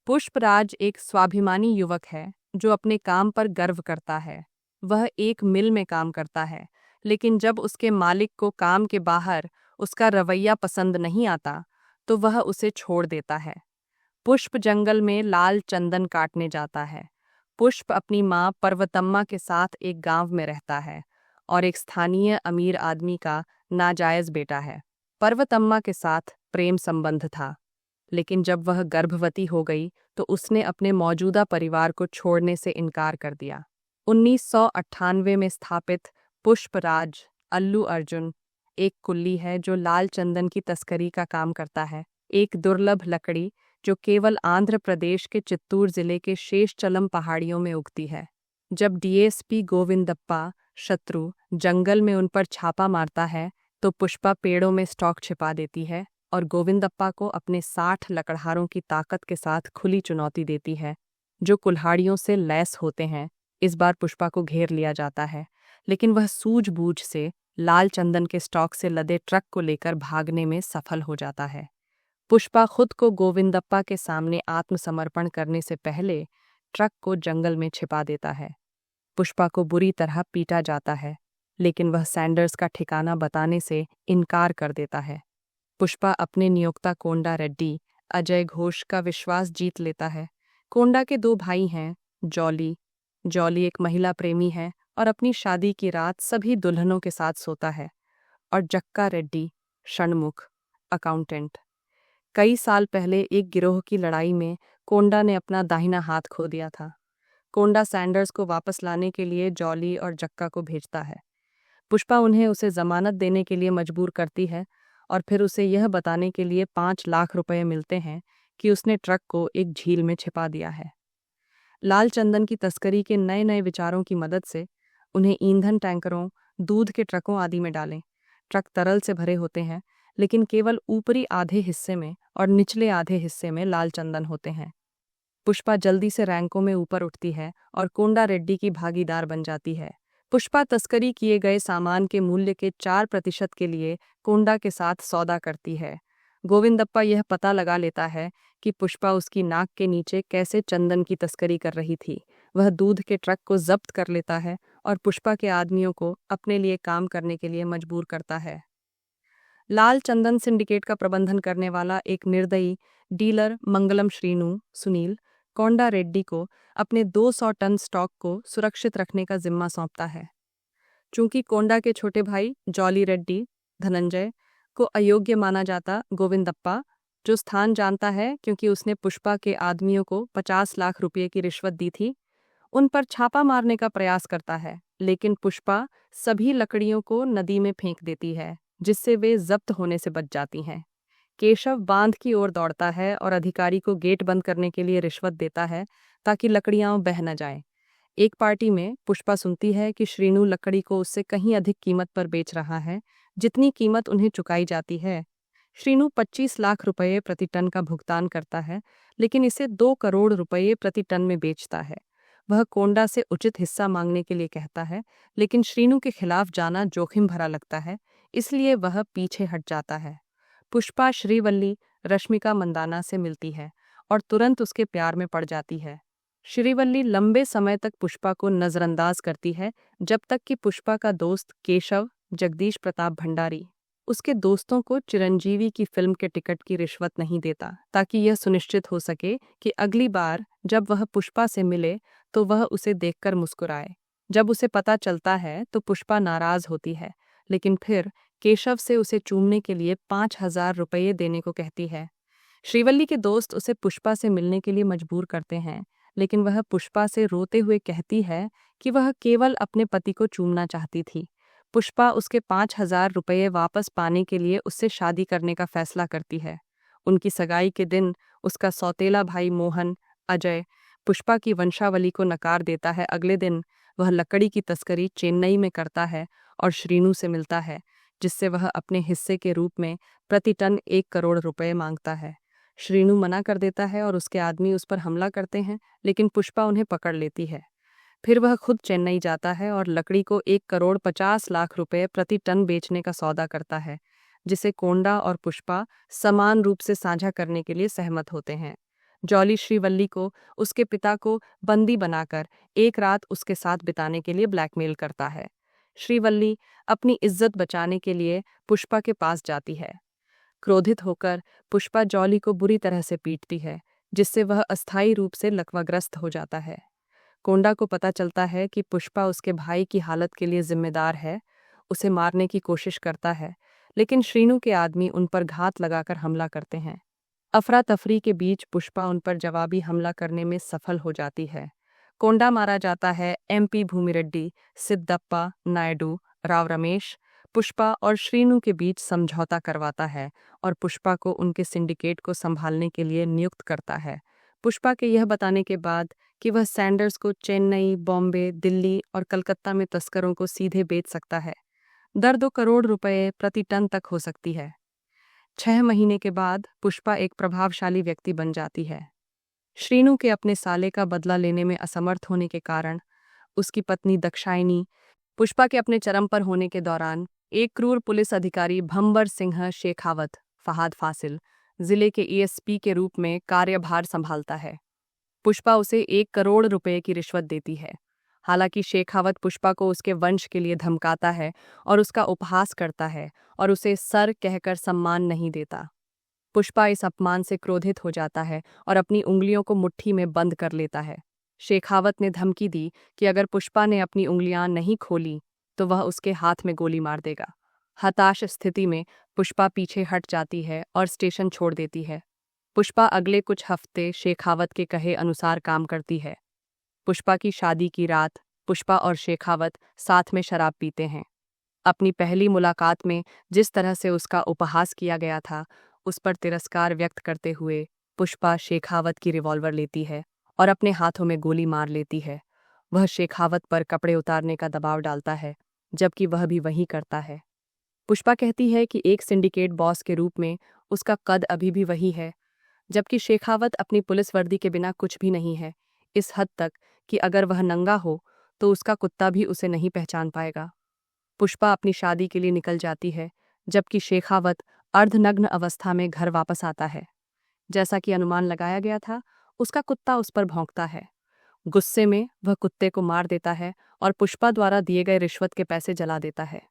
पुष्पराज एक स्वाभिमानी युवक है जो अपने काम पर गर्व करता है। वह एक मिल में काम करता है, लेकिन जब उसके मालिक को काम के बाहर उसका रवैया पसंद नहीं आता, तो वह उसे छोड़ देता है। पुष्प जंगल में लाल चंदन काटने जाता है। पुष्प अपनी माँ पर्वतम्मा के साथ एक गांव में रहता है और एक स्थानीय अमीर आदमी का नाजायज बेटा है। पर्वतम्मा के साथ प्रेम संबंध था, लेकिन जब वह गर्भवती हो गई तो उसने अपने मौजूदा परिवार को छोड़ने से इनकार कर दिया। 1998 में स्थापित पुष्पराज अल्लू अर्जुन एक कुल्ली है जो लाल चंदन की तस्करी का काम करता है। एक दुर्लभ लकड़ी जो केवल आंध्र प्रदेश के चित्तूर जिले के शेषचलम पहाड़ियों में उगती है। जब डीएसपी गोविंदप्पा शत्रु जंगल में उन पर छापा मारता है, तो पुष्पा पेड़ों में स्टॉक छिपा देती है और गोविंदप्पा को अपने 60 लकड़हारों की ताकत के साथ खुली चुनौती देती है, जो कुल्हाड़ियों से लैस होते हैं। इस बार पुष्पा को घेर लिया जाता है, लेकिन वह सूझबूझ से लाल चंदन के स्टॉक से लदे ट्रक को लेकर भागने में सफल हो जाता है। पुष्पा खुद को गोविंदप्पा के सामने आत्मसमर्पण करने से पहले ट्रक को जंगल में छिपा देता है। पुष्पा को बुरी तरह पीटा जाता है, लेकिन वह सैंडर्स का ठिकाना बताने से इनकार कर देता है। पुष्पा अपने नियोक्ता कोंडा रेड्डी अजय घोष का विश्वास जीत लेता है। कोंडा के 2 भाई हैं, जॉली। जॉली एक महिला प्रेमी है और अपनी शादी की रात सभी दुल्हनों के साथ सोता है। और जक्का रेड्डी षणमुख अकाउंटेंट। कई साल पहले एक गिरोह की लड़ाई में कोंडा ने अपना दाहिना हाथ खो दिया था। कोंडा सैंडर्स को वापस लाने के लिए जॉली और जक्का को भेजता है। पुष्पा उन्हें उसे जमानत देने के लिए मजबूर करती है और फिर उसे यह बताने के लिए 5 लाख रुपए मिलते हैं कि उसने ट्रक को एक झील में छिपा दिया है। लाल चंदन की तस्करी के नए नए विचारों की मदद से उन्हें ईंधन टैंकरों, दूध के ट्रकों आदि में डालें। ट्रक तरल से भरे होते हैं, लेकिन केवल ऊपरी आधे हिस्से में और निचले आधे हिस्से में लाल चंदन होते हैं। पुष्पा जल्दी से रैंकों में ऊपर उठती है और कोंडा रेड्डी की भागीदार बन जाती है। पुष्पा तस्करी किए गए सामान के मूल्य के 4% के लिए कोंडा के साथ सौदा करती है। गोविंदप्पा यह पता लगा लेता है कि पुष्पा उसकी नाक के नीचे कैसे चंदन की तस्करी कर रही थी। वह दूध के ट्रक को जब्त कर लेता है और पुष्पा के आदमियों को अपने लिए काम करने के लिए मजबूर करता है। लाल चंदन सिंडिकेट का प्रबंधन करने वाला एक निर्दयी डीलर मंगलम श्रीनु सुनील कोंडा रेड्डी को अपने 200 टन स्टॉक को सुरक्षित रखने का जिम्मा सौंपता है। चूंकि कोंडा के छोटे भाई जॉली रेड्डी धनंजय को अयोग्य माना जाता, गोविंदप्पा, जो स्थान जानता है क्योंकि उसने पुष्पा के आदमियों को 50 लाख रुपये की रिश्वत दी थी, उन पर छापा मारने का प्रयास करता है। लेकिन पुष्पा सभी लकड़ियों को नदी में फेंक देती है, जिससे वे जब्त होने से बच जाती हैं। केशव बांध की ओर दौड़ता है और अधिकारी को गेट बंद करने के लिए रिश्वत देता है ताकि लकड़ियां बह न जाएं। एक पार्टी में पुष्पा सुनती है कि श्रीनु लकड़ी को उससे कहीं अधिक कीमत पर बेच रहा है, जितनी कीमत उन्हें चुकाई जाती है। श्रीनु 25 लाख रुपये प्रति टन का भुगतान करता है, लेकिन इसे 2 करोड़ रुपये प्रति टन में बेचता है। वह कोंडा से उचित हिस्सा मांगने के लिए कहता है, लेकिन श्रीनु के खिलाफ जाना जोखिम भरा लगता है, इसलिए वह पीछे हट जाता है। पुष्पा श्रीवल्ली रश्मिका मंदाना से मिलती है और तुरंत उसके प्यार में पड़ जाती है। श्रीवल्ली लंबे समय तक पुष्पा को नजरअंदाज करती है, जब तक कि पुष्पा का दोस्त केशव जगदीश प्रताप भंडारी उसके दोस्तों को चिरंजीवी की फिल्म के टिकट की रिश्वत नहीं देता, ताकि यह सुनिश्चित हो सके कि अगली बार जब वह पुष्पा से मिले तो वह उसे देखकर मुस्कुराए। जब उसे पता चलता है तो पुष्पा नाराज होती है, लेकिन फिर केशव से उसे चूमने के लिए 5,000 रुपये देने को कहती है। श्रीवल्ली के दोस्त उसे पुष्पा से मिलने के लिए मजबूर करते हैं, लेकिन वह पुष्पा से रोते हुए कहती है कि वह केवल अपने पति को चूमना चाहती थी। पुष्पा उसके 5,000 रुपये वापस पाने के लिए उससे शादी करने का फैसला करती है। उनकी सगाई के दिन उसका सौतेला भाई मोहन अजय पुष्पा की वंशावली को नकार देता है। अगले दिन वह लकड़ी की तस्करी चेन्नई में करता है और श्रीनु से मिलता है, जिससे वह अपने हिस्से के रूप में प्रति टन 1 करोड़ रुपए मांगता है। श्रीनु मना कर देता है और उसके आदमी उस पर हमला करते हैं, लेकिन पुष्पा उन्हें पकड़ लेती है। फिर वह खुद चेन्नई जाता है और लकड़ी को 1 करोड़ 50 लाख रुपए प्रति टन बेचने का सौदा करता है, जिसे कोंडा और पुष्पा समान रूप से साझा करने के लिए सहमत होते हैं। जॉली श्रीवल्ली को उसके पिता को बंदी बनाकर एक रात उसके साथ बिताने के लिए ब्लैकमेल करता है। श्रीवल्ली अपनी इज्जत बचाने के लिए पुष्पा के पास जाती है। क्रोधित होकर पुष्पा जॉली को बुरी तरह से पीटती है, जिससे वह अस्थायी रूप से लकवाग्रस्त हो जाता है। कोंडा को पता चलता है कि पुष्पा उसके भाई की हालत के लिए जिम्मेदार है, उसे मारने की कोशिश करता है, लेकिन श्रीनू के आदमी उन पर घात लगाकर हमला करते हैं। अफरा तफरी के बीच पुष्पा उन पर जवाबी हमला करने में सफल हो जाती है। कोंडा मारा जाता है। MP भूमिरेड्डी, सिद्धप्पा नायडू, राव रमेश पुष्पा और श्रीनू के बीच समझौता करवाता है और पुष्पा को उनके सिंडिकेट को संभालने के लिए नियुक्त करता है। पुष्पा के यह बताने के बाद कि वह सैंडर्स को चेन्नई, बॉम्बे, दिल्ली और कलकत्ता में तस्करों को सीधे बेच सकता है। दर 2 करोड़ रुपए प्रति टन तक हो सकती है। 6 महीने के बाद पुष्पा एक प्रभावशाली व्यक्ति बन जाती है। श्रीनू के अपने साले का बदला लेने में असमर्थ होने के कारण उसकी पत्नी दक्षायनी पुष्पा के अपने चरम पर होने के दौरान एक क्रूर पुलिस अधिकारी भंबर सिंह शेखावत फहाद फासिल जिले के ESP के रूप में कार्यभार संभालता है। पुष्पा उसे 1 करोड़ रुपए की रिश्वत देती है। हालांकि शेखावत पुष्पा को उसके वंश के लिए धमकाता है और उसका उपहास करता है और उसे सर कहकर सम्मान नहीं देता। पुष्पा इस अपमान से क्रोधित हो जाता है और अपनी उंगलियों को मुट्ठी में बंद कर लेता है। शेखावत ने धमकी दी कि अगर पुष्पा ने अपनी उंगलियां नहीं खोली तो वह उसके हाथ में गोली मार देगा। हताश स्थिति में पुष्पा पीछे हट जाती है और स्टेशन छोड़ देती है। पुष्पा अगले कुछ हफ्ते शेखावत के कहे अनुसार काम करती है। पुष्पा की शादी की रात पुष्पा और शेखावत साथ में शराब पीते हैं। अपनी पहली मुलाकात में जिस तरह से उसका उपहास किया गया था, उस पर तिरस्कार व्यक्त करते हुए पुष्पा शेखावत की रिवॉल्वर लेती है और अपने हाथों में गोली मार लेती है। वह शेखावत पर कपड़े उतारने का दबाव डालता है, जबकि वह भी वही करता है। पुष्पा कहती है कि एक सिंडिकेट बॉस के रूप में उसका कद अभी भी वही है, जबकि शेखावत अपनी पुलिस वर्दी के बिना कुछ भी नहीं है, इस हद तक कि अगर वह नंगा हो तो उसका कुत्ता भी उसे नहीं पहचान पाएगा। पुष्पा अपनी शादी के लिए निकल जाती है, जबकि शेखावत अर्धनग्न अवस्था में घर वापस आता है। जैसा कि अनुमान लगाया गया था, उसका कुत्ता उस पर भौंकता है। गुस्से में वह कुत्ते को मार देता है और पुष्पा द्वारा दिए गए रिश्वत के पैसे जला देता है।